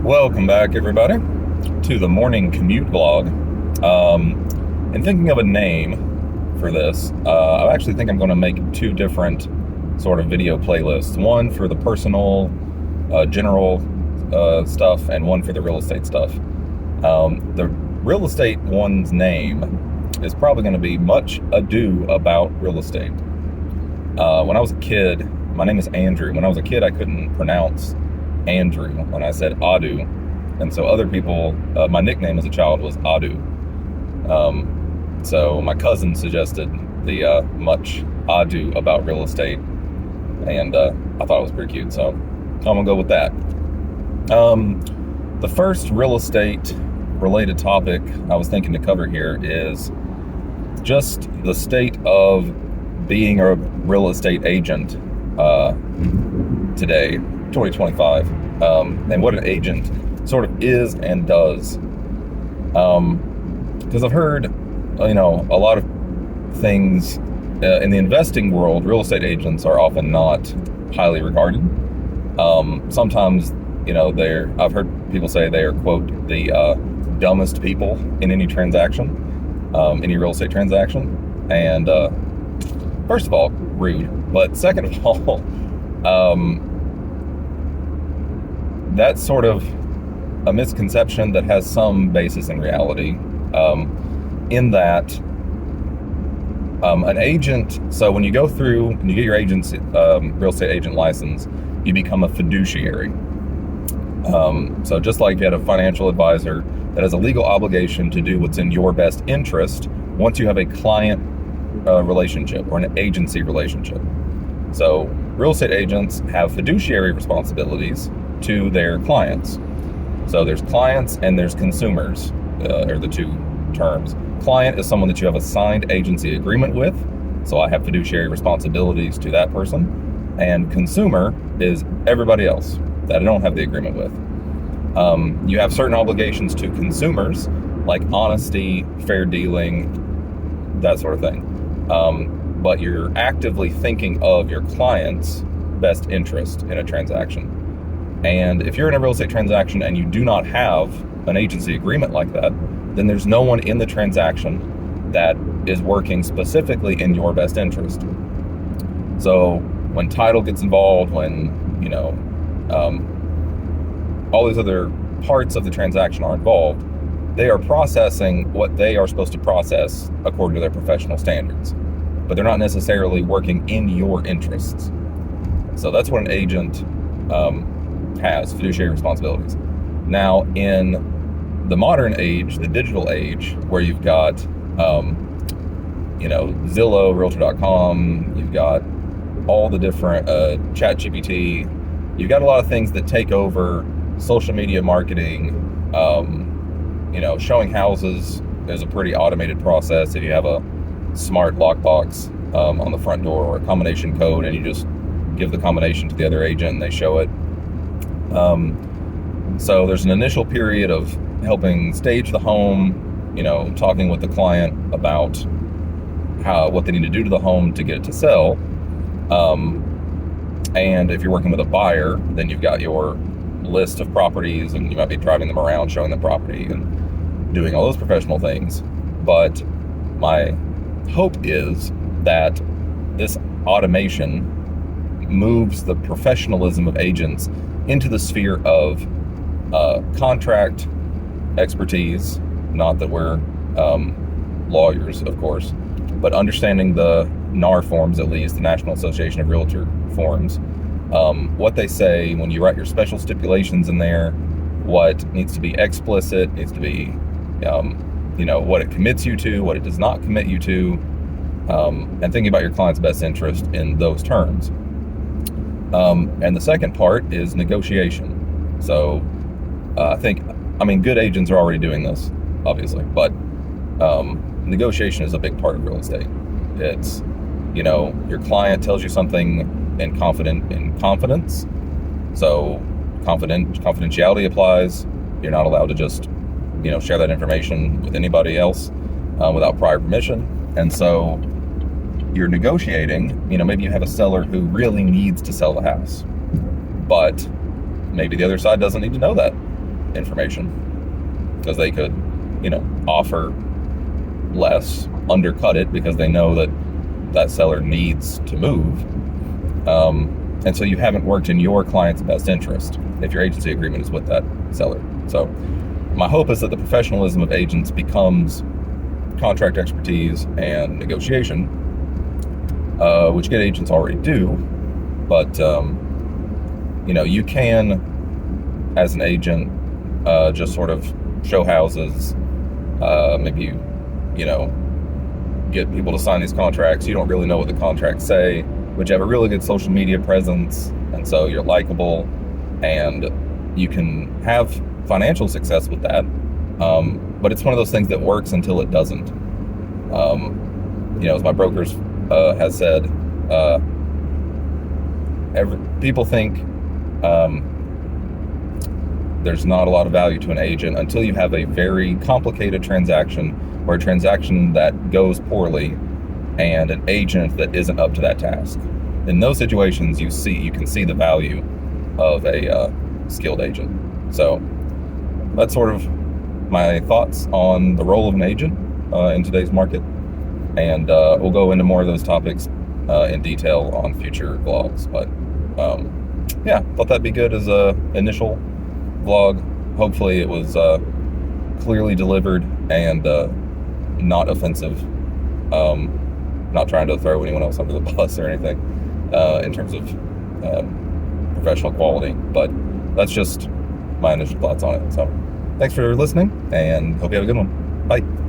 Welcome back, everybody, to the morning commute vlog. And thinking of a name for this, I actually think I'm going to make two different sort of video playlists. One for the personal, general stuff, and one for the real estate stuff. The real estate one's name is probably going to be Much Ado About Real Estate. When I was a kid, my name is Andrew. When I was a kid, I couldn't pronounce Andrew when I said Ahdoo, and so other people, my nickname as a child was Ahdoo. So my cousin suggested the Much Ado About Real Estate, and I thought it was pretty cute, so I'm gonna go with that. The first real estate related topic I was thinking to cover here is just the state of being a real estate agent today, 2025, and what an agent sort of is and does. Because I've heard, a lot of things in the investing world. Real estate agents are often not highly regarded. Sometimes, I've heard people say they are, quote, the dumbest people in any transaction, any real estate transaction. And first of all, rude. But second of all, that's sort of a misconception that has some basis in reality, in that an agent, so when you go through and you get your agency, real estate agent license, you become a fiduciary. So just like you had a financial advisor that has a legal obligation to do what's in your best interest once you have a client relationship or an agency relationship. So real estate agents have fiduciary responsibilities to their clients. So there's clients and there's consumers, are the two terms. Client is someone that you have a signed agency agreement with, so I have fiduciary responsibilities to that person. And consumer is everybody else that I don't have the agreement with. You have certain obligations to consumers, like honesty, fair dealing, that sort of thing. But you're actively thinking of your client's best interest in a transaction. And if you're in a real estate transaction and you do not have an agency agreement like that, then there's no one in the transaction that is working specifically in your best interest. So when title gets involved, when, all these other parts of the transaction are involved, they are processing what they are supposed to process according to their professional standards, but they're not necessarily working in your interests. So that's what an agent has, fiduciary responsibilities. Now, in the modern age, the digital age, where you've got, Zillow, Realtor.com, you've got all the different ChatGPT, you've got a lot of things that take over social media marketing. Showing houses is a pretty automated process. If you have a smart lockbox on the front door or a combination code, and you just give the combination to the other agent and they show it. So there's an initial period of helping stage the home, talking with the client about what they need to do to the home to get it to sell. And if you're working with a buyer, then you've got your list of properties, and you might be driving them around, showing the property and doing all those professional things. But my hope is that this automation moves the professionalism of agents into the sphere of contract expertise. Not that we're lawyers, of course, but understanding the NAR forms, at least the National Association of Realtor forms, what they say when you write your special stipulations in there, what needs to be explicit, needs to be, what it commits you to, what it does not commit you to, and thinking about your client's best interest in those terms. And the second part is negotiation. So good agents are already doing this, obviously, but negotiation is a big part of real estate. It's, your client tells you something in confidence. So confidentiality applies. You're not allowed to just, share that information with anybody else without prior permission. And so you're negotiating, maybe you have a seller who really needs to sell the house, but maybe the other side doesn't need to know that. information, because they could, offer less, undercut it, because they know that that seller needs to move. And so you haven't worked in your client's best interest if your agency agreement is with that seller. So my hope is that the professionalism of agents becomes contract expertise and negotiation, which good agents already do. But, you can, as an agent, just sort of show houses, maybe, get people to sign these contracts. You don't really know what the contracts say, but you have a really good social media presence, and so you're likable, and you can have financial success with that. But it's one of those things that works until it doesn't. As my brokers has said, people think there's not a lot of value to an agent until you have a very complicated transaction, or a transaction that goes poorly, and an agent that isn't up to that task. In those situations, you can see the value of a skilled agent. So that's sort of my thoughts on the role of an agent in today's market, and we'll go into more of those topics in detail on future vlogs. But thought that'd be good as a initial vlog. Hopefully it was clearly delivered and not offensive. Not trying to throw anyone else under the bus or anything in terms of professional quality, but that's just my initial thoughts on it. So thanks for listening, and hope you have a good one. Bye.